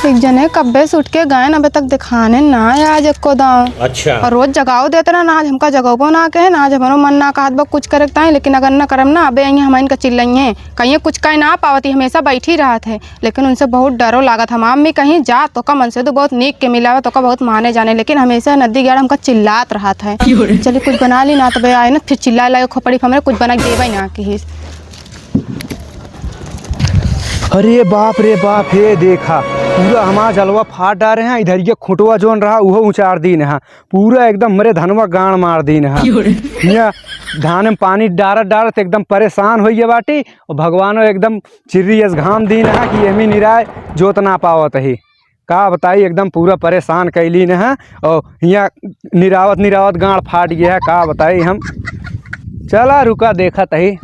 एक जने कब्बे से उठ के गए अबे तक दिखाने ना आज एको दाव। अच्छा। और रोज जगाओ देते ना आज हमका जगाओ ना के ना आज हमारो मन ना कहत बा कुछ करे है, लेकिन अगर ना करम ना अबे हम इनका चिल्लाई है कहीं कुछ कहीं ना पावती हमेशा बैठी रहा थे, लेकिन उनसे बहुत डरो लागत। हम भी कहीं जा तो का मन से तो बहुत नीक के मिला तो का बहुत माने जाने, लेकिन हमेशा नदी गया हमका चिल्लात रहा था। चलिए कुछ बना ली ना तो आए ना फिर चिल्ला लगे खोपड़ी हमारे कुछ बना देवे ना कि। अरे बाप रे बाप, हे देखा पूरा हमारा जलवा फाट डारे हैं। इधर ये खुटवा जोन रहा वो उचार दीन है, पूरा एकदम मरे धनवा गाड़ मार दीन है। यहाँ धान में पानी डारत डारत एकदम परेशान हो गए बाटी, और भगवानो एकदम चिर्री घाम दीन है कि एमी निराय जोत ना पावत ही। का बताई एकदम पूरा परेशान कैलीन है, और यहाँ निरावत निरावत गाड़ फाट गया है। का बताई हम चला रुका देखत ही।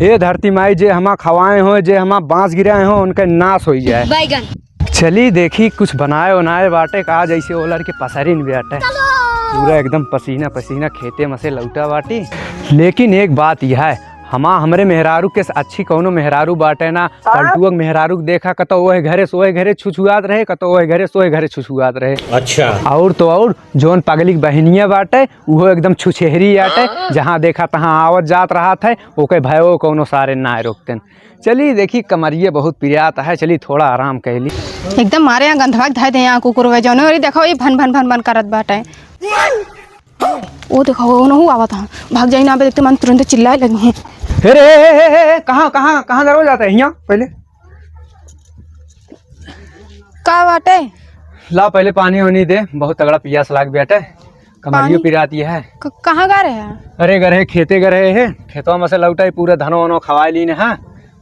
हे धरती माई जे हमा खवाए हो, जे हमा बांस गिराए हो उनका नाश हो जाए। चली देखी कुछ बनाए उनाए बाटे का जैसे ओलर के पसरीन बाटे, पूरा एकदम पसीना पसीना खेते में से लौटा बाटी। लेकिन एक बात यह है, हमरे मेहरारू के अच्छी कौनो मेहरारू बाटे ना। पलटुअक मेहरारू देखा कतो वह घरे सोए घरे छुछुआत रहे, कतो वह घरे सोए घरे छुछुआत रहे। अच्छा। और तो और जोन पगली बहनिया बाटे वो एकदम छुछेहरी आटे, जहाँ देखा तहाँ आवत जात रहा था, ओके भयो कौनो सारे ना रोकते। चली देखी कमरिए बहुत पिरियात है, चली थोड़ा आराम कैली। एकदम मारे यहाँ गंधवा धाय दे यहाँ कुकुर जौन देखो ये भन भन भन भन करत बाटे। वो देखो वो न हुआ था भाग जाई ना देखते मन तुरंत चिल्लाए लगी हैं। अरे कहाँ कहाँ कहाँ जरूर जाता है यहाँ पहले का बाटे ला पहले पानी वानी दे, बहुत तगड़ा पियास लाग बैठे, कमरियो पिराती है। कहाँ गा रहे हैं? अरे गरे खेते गए है, खेतों में से लौटा ही पूरा धनो वनो खवाए लीने हैं,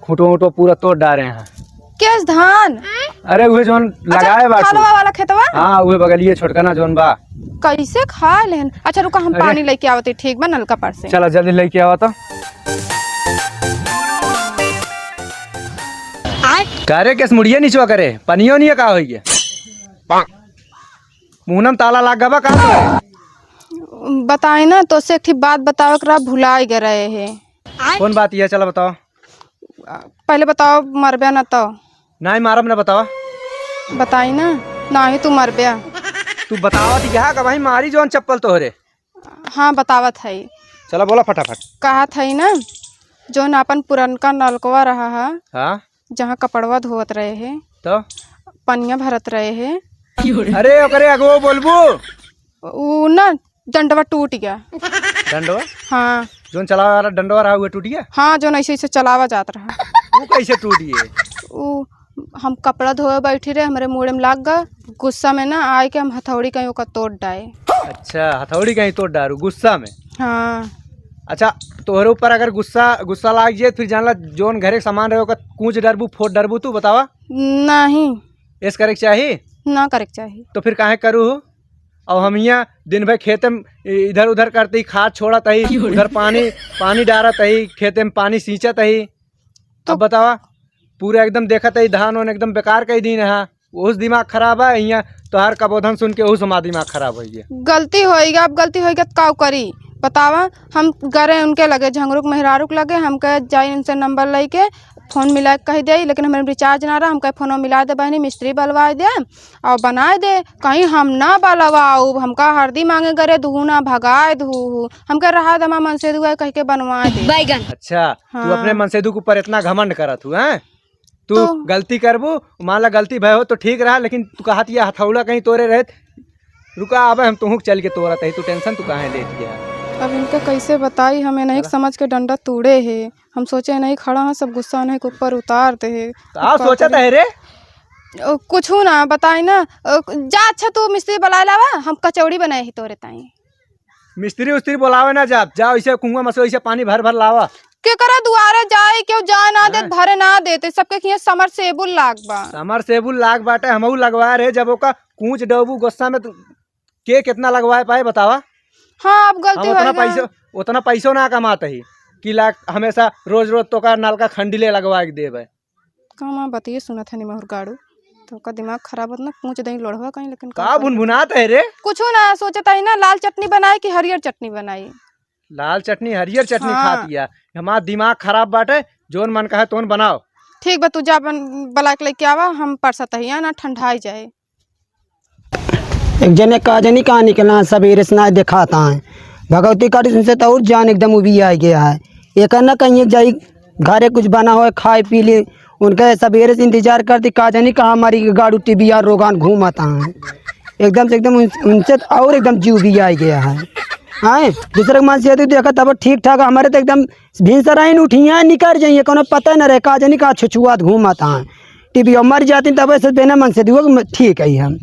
खूंटो वूटो पूरा तोड़ डाले हैं। किस धान? अरे वही जोन लगाए बा वाला खेतवा। हाँ वही बगलिए छोटका ना जोन बा। कैसे खा लेन? अच्छा रुका हम पानी लेके आवते, ठीक बा नलका पर से। चला जल्दी लेके आवा तो। करे केस मुड़िए नीचवा करे पनियो नहीं का होई है, मुहनम ताला लाग गबा का बताए ना तो से एक बात बताओ करा भुला गए रहे हैं। कौन बात ये? चला बताओ पहले बताओ मरबे ना तो नहीं मारब ना, बतावा बताई ना ना ही तू मरबे। तू बतावा थी क्या भाई मारी जोन चप्पल तोहरे। हाँ बतावत है। चला बोला फटाफट। कहा था ना जोन अपन पुरनका नलकवा रहा है, हाँ जहाँ कपड़वा धोत रहे हैं तो पनिया भरत रहे हैं। अरे ओकरे अगो बोलबू वो ना डंडवा टूट गया। डंडवा? हाँ जोन चला वाला डंडवा रहा हुआ टूट गया। हाँ जोन ऐसे ऐसे चलावा जात रहा। वो कैसे टूट गए? वो हम कपड़ा धोए बैठी रहे, हमारे मुँह में लाग गया, गुस्सा में ना आए के हम हथौड़ी कहीं ओका तोड़ डाए। अच्छा हथौड़ी कहीं तोड़ डारू गुस्सा में? हाँ। अच्छा तोहरे ऊपर अगर गुस्सा लाग जाए फिर जानला जोन घरे सामान रहे कूच डरबू फोड़ डरबू, तू बतावा। नहीं ऐस करे के चाहिए ना करे के चाहिए तो फिर काहे करू हो? और हम यहाँ दिन भर खेते में इधर उधर करते ही खाद छोड़त ही, उधर पानी डारत ही, खेते में पानी सींचत ही, तो बतावा पूरा एकदम देखत ही धान वान एकदम बेकार कही दिन है। उस दिमाग खराब है यहाँ तोहार कबोधन सुन के उस हमारा दिमाग खराब हो गया। गलती होएगा, अब गलती होएगा तो का करी बतावा। हम गरे उनके लगे झंगरुक मेहरारुक लगे, हम कहे जाई उनसे नंबर लेके फोन मिला के कही दे, लेकिन हमें रिचार्ज ना रहा। हम कहे फोन मिला दे बहनी मिस्त्री बलवा दे और बनाए दे, कहीं हम ना बलवाऊ हमका हरदी मांगे गरे धू ना भगाए धू, हम कह रहा दमा मन से दुआ कह के बनवाए दे बैगन। अच्छा हाँ। तू अपने मनसेदू के ऊपर इतना घमंड करत हूँ हैं? तू तो गलती करबू मान ला गलती भय हो तो ठीक रहा, लेकिन तू कहा ये हथौड़ा कहीं तोड़े रहे। रुका अब हम तुहू चल के तोड़त है, तू टेंशन तू कहाँ ले दिया। अब इनका कैसे बताई, हमें नहीं समझ के डंडा तोड़े है। हम सोचे नहीं खड़ा है सब गुस्सा नहीं के ऊपर उतारते है। आप सोचत है रे कुछ ना बताई ना जा। अच्छा तू मिस्त्री बुला लावा, हम कचौड़ी बनाए ही तोरे ताई। मिस्त्री उस्त्री बोलावे ना, जाओ ऐसे कुआं में से ऐसे पानी भर भर लावा। के करा दुआरे जाए क्यों जा ना दे भरे ना देते सबके खिया समर सेबुल लाग बा। समर सेबुल लाग बाटे हमहू लगवाए रहे, जब ओका कूच डबू गुस्सा में के कितना लगवाए पाए बतावा। हाँ अब गलती हो उतना पैसों ना कमाते ही कि लाख हमेशा रोज रोज तो का नल का खंडीले लगवा के देवे। कमा बतिए सुना था निमहुर गाड़ू तो का दिमाग खराब होत ना पूछ दई लोढ़वा कहीं, लेकिन का भुनभुनात है रे? कुछ ना सोचता ही ना लाल चटनी बनाई कि हरियर चटनी बनाई। लाल चटनी हरियर चटनी हाँ। खाती है, हमारा दिमाग खराब बाटे, जोन मन कहे तोन बनाओ। ठीक बा, तू जा ब्लैक लेके आवा, हम परसत ही ना ठंडाई जाए। एक जने का जनी कहाँ निकलना सवेरे से ना दिखाता है भगवती का सुनसे तो और जान एकदम उबी आ गया है। एक ना कहीं जाई घरे कुछ बना हो खाए पी ले, उनके सवेरे से इंतजार करती का जनी कहाँ हमारी गाड़ू टीबी यार रोगान घूमता है एकदम से एकदम उनसे तो और एकदम जीव भी आ गया है। आए दूसरे मन से देखा तब ठीक ठाक हमारे तो एकदम भिनसराइन उठिया निकल जाइए कोनो पता न रहे का जनी कहाँ छुछुआत घूमता है टीबी और मर जाती तब ऐसे बिना मन से दुआ ठीक है हम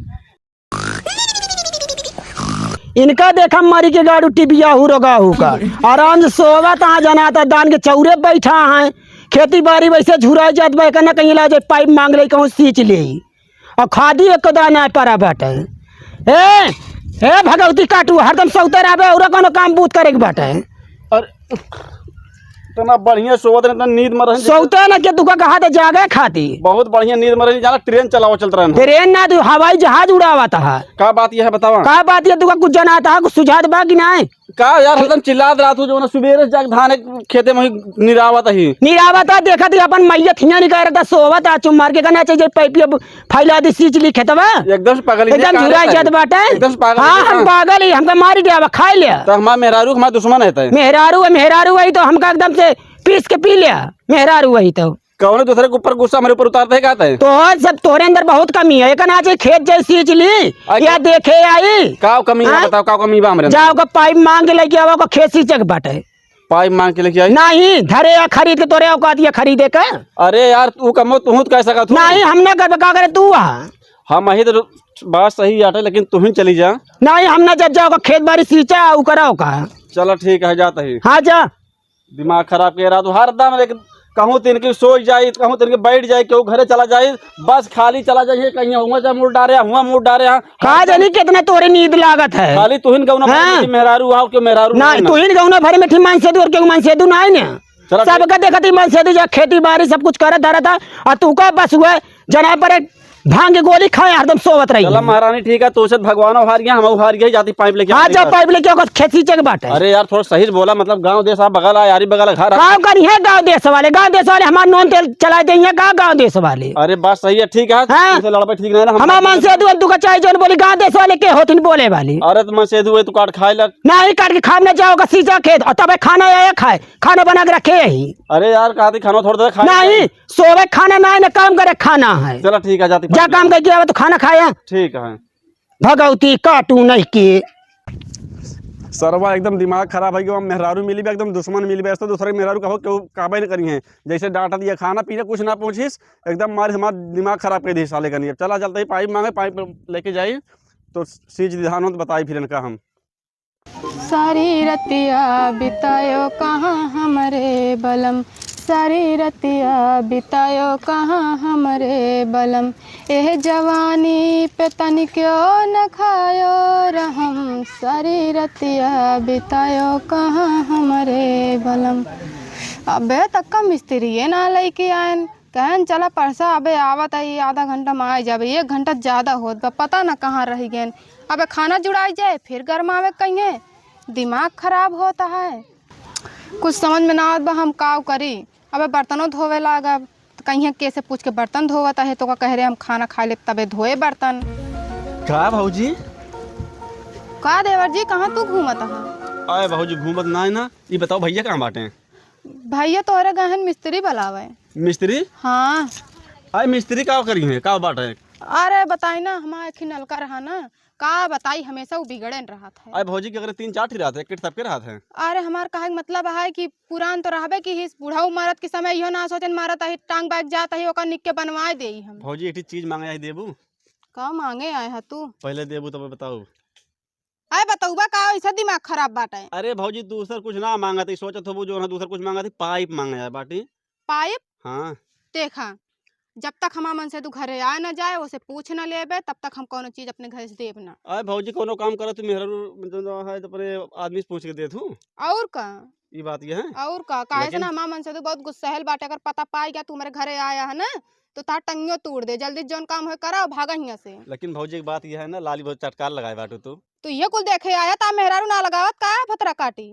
इनका देखा मारी के गाड़ू टिबिया हु रोगा हु का आराम से सोवा तहाँ जाना था दान के चौरे बैठा है खेती बाड़ी वैसे झुरा जात बा कहीं कहीं ला जाए पाइप मांग ले कहूँ सींच ले और खादी एक दाना परा बाटे ए भगवती काटू हरदम सौते रहे और कोनो काम बूत करे के बाटे। अरे इतना बढ़िया सोवत इतना नींद में रही सौते न के दुका कहा था जागे खाती बहुत बढ़िया नींद में रही जाना ट्रेन चलाओ चलता रहना ट्रेन ना तू हवाई जहाज उड़ावा था का बात यह है बतावा का बात ये दुका कुछ जाना था कुछ सुझात बा कि नहीं का यार एकदम चिल्लात रात हो जो ना सुबेरे जाके धान खेते में निरावत ही निरावता देखा थी अपन मैया थिया नहीं कह रहा था सोवत आ चुम मार के कहना चाहिए पाइप फैला दी सींच ली खेतवा एकदम से पागल एकदम झुराई जात बाटे। एकदम से पागल हाँ हम पागल ही हमका मारी दिया खा लिया तो हमारा मेहरारू दुश्मन है मेहरारू वही तो हमका एकदम से पीस के पी लिया मेहरारू वही तो कौन दूसरे के ऊपर गुस्सा मेरे ऊपर उतारते है कहते हैं तो सब तोरे अंदर बहुत कमी है कहना चाहिए खेत जैसी सींच ली या देखे आई का कमी है बताओ का कमी बा हमरे जाओ का पाइप मांग के लेके आओ का खेत सींचे के बाटे पाइप मांग के लेके आई नहीं धरे या खरीद के तोरे औकात या खरीदे का अरे यार तू कमो तू कह सका तू नहीं हमने कर का करे तू हम ही तो बात सही आटे लेकिन तू ही चली जा नहीं हमने जब जाओ खेत बाड़ी सींचा उ कराओ का चलो ठीक है जाता ही हाँ जा दिमाग खराब कर रहा तू हर दम कहूँ तीन की सोच जाए कहूँ तीन के बैठ जाए क्यों घरे चला जाए बस खाली चला जाइए कहीं हुआ जा मुड़ डारे हुआ मुड़ डारे कहा जानी कितने तोरे नींद लागत है खाली तुहिन गौना मेहरारू आओ क्यों मेहरारू नहीं तू ही गौना भरे में मन से दूर क्यों मन से दूर नहीं ना सबका देखा थी मन से दूर जा खेती बाड़ी सब कुछ कर धरा था और तू का बस हुआ जना पर भांग के गोली खाए हरदम सोवत रही चला महारानी ठीक है तो से भगवान हार गया हम हार गए जाती पाइप लेके हाँ जा पाइप लेके आओ खेती चेक बाटे। अरे यार थोड़ा सही बोला मतलब गांव देश आप बगल है यारी बगल घर गाँव का नहीं है गाँव देश वाले हमारे नॉन तेल चला देंगे गाँव देश वाले। अरे बात सही है ठीक है लड़ाई ठीक नहीं ना हमारा मन से तू का चाहे जो बोली गाँव देश वाले के होती बोले वाली। अरे तो मन से तू काट खाए लग नहीं काट के खाने जाओगा सीधा खेत और तब खाना आया खाए खाना बना के रखे ही। अरे यार कहती खाना थोड़ा देर खाए नहीं सोवे खाना नहीं ना काम करे खाना है। चलो ठीक है जाती जा काम करके आवे तो खाना खाया ठीक है। भगवती काटू नहीं के सरवा एकदम दिमाग खराब है कि मेहरारू मिली भी एकदम दुश्मन मिली भी तो दूसरे मेहरारू कहो क्यों काबे नहीं करी है जैसे डांटा दिया खाना पीना कुछ ना पहुँचीस एकदम मारे हमारा दिमाग खराब कर दी साले करनी चला चलते ही पाइप मांगे पाइप लेके जाइए तो सीज ध्यान तो बताई फिर इनका हम सारी रतिया बितायो कहाँ हमारे बलम सारी रतिया बितायो कहाँ हमारे बलम एह जवानी पे तन क्यों न खायो रहम सारी रतिया बितायो कहाँ हमारे बलम। अबे तक का मिस्त्री ये ना लेके आयन कहन चला परसा अबे आवत है आधा घंटा में आ जाबे 1 घंटा ज़्यादा होत बा पता ना कहाँ रह गए। अबे खाना जुड़ाई जाए फिर गरमावे कहीं दिमाग खराब होता है कुछ समझ में ना आवत बा हम काव करी। अबे बर्तनों धोवे लागा तो कहीं कैसे पूछ के बर्तन धोवता है तो का कह रहे हम खाना खा ले तबे धोए बर्तन। का भाऊजी का देवर जी कहाँ तू घूमता है? आए भाऊजी घूमत ना है ना ये बताओ भैया कहाँ बाटे हैं? भैया तोहरे गहन मिस्त्री बुलावे। मिस्त्री? हाँ आए मिस्त्री का करी है का बाटे? अरे बताई ना हमारा एक नलका रहा ना का बताई हमेशा वो बिगड़न रहा था। अरे भौजी के अगर 3-4 ही रात है किट सबके रात है। अरे हमार कहे मतलब है कि पुरान तो रहबे कि हिस बुढ़ाऊ मारत के समय इहो ना सोचन मारत है टांग बैठ जात है ओका निक के बनवाए देई हम। भौजी एक चीज मांगे आई देबू का मांगे आए है तू पहले देबू तब बताओ। अरे बताऊबा का ऐसा दिमाग खराब बाटे। अरे भौजी दूसर कुछ ना मांगा थी सोचत हो जो है दूसर कुछ मांगा थी पाइप मांगा है बाटी पाइप। हाँ देखा जब तक हमारा मन से तू घरे आ ना जाए उसे पूछ ना लेबे तब तक हम कोनो चीज अपने घर से देब ना। अरे भौजी कोनो काम करे तू मेहरा है तो अपने आदमी से पूछ के दे तू और का ये बात ये है और का काहे से ना हमारा मन से तू बहुत गुस्सैल बाटे अगर पता पाई गया तू मेरे घरे आया है ना तो तार टंगियो तोड़ दे जल्दी जोन काम है करा भागा हियां से। लेकिन भौजी एक बात यह है ना लाली बहुत चटकार लगाए बाटू तू ये कुल देखे आया ता मेहरारू ना लगावत का फतरा काटी।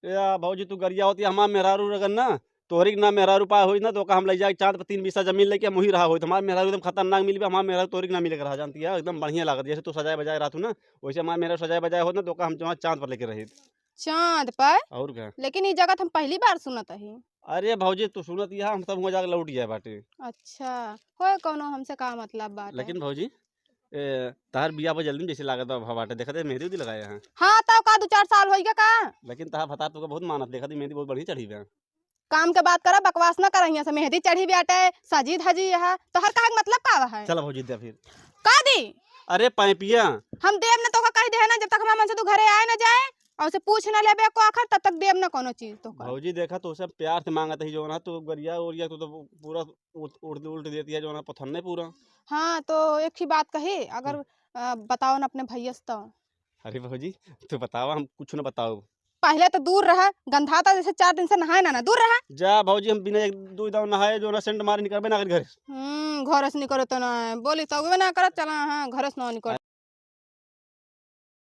या भौजी तू गरिया होती हमारा मेहरारू रगन ना तोहरी के ना मेहरारू पा होई ना तो का हम ले जाए चाँद पर 3 बीसा जमीन लेके मुही रहा होई, हमार मेहरारू एकदम खतरनाक मिली, हमार मेहरारू तोहरी के ना मिले के रहा जानती है, एकदम बढ़िया लागत जैसे तू सजाए बजाए रहतू ना, वैसे हमार मेहरारू सजाए बजाए होत ना तो का हम वहाँ चाँद पर लेके रही। चाँद पर? और क्या। लेकिन ये जगह हम पहली बार सुनत ही। अरे भौजी तू सुनत यहा हम सब वहाँ जाके लौट जाए बाटे। अच्छा, होए कौनो हमसे का मतलब बात है। लेकिन भौजी तार बियाह पर जल्दी में जैसे लागत बा बाटे, देखत है मेहंदी उदी लगाए हैं। हाँ तब का 2-4 साल होई का? लेकिन तार भतार तुका बहुत मानत, देखत है मेहंदी बहुत बढ़िया चढ़ी बे। काम के बात करा, बकवास ना कर, यहाँ से मेहंदी चढ़ी बाटे, सजी धजी है तो हर का मतलब का है। चल भौजी दे फिर। का दी? अरे पैपिया हम देव ना तो का कह दे ना, जब तक हमारे मन से तू घरे आए ना जाए और उसे पूछ ना लेबे को आखिर, तब तक देव ना कोनो चीज तो का। भौजी देखा तो सब प्यार से मांगत है जो ना, तो गरिया ओरिया तो पूरा उल्ट देती है जो ना, पथन्ने पूरा। हाँ तो एक ही बात कही, अगर बताओ ना अपने भैया से तो। अरे भौजी तू बतावा, हम कुछ ना बताओ। पहले तो दूर रहा, गंधाता जैसे 4 दिन से नहाए ना दूर रहा। जा भौजी हम बिना एक दो दाव नहाए जो ना सेंट मारे निकलबे ना घर। घर से निकलो तो ना बोली तो ना करत चला, हाँ घर से ना निकल।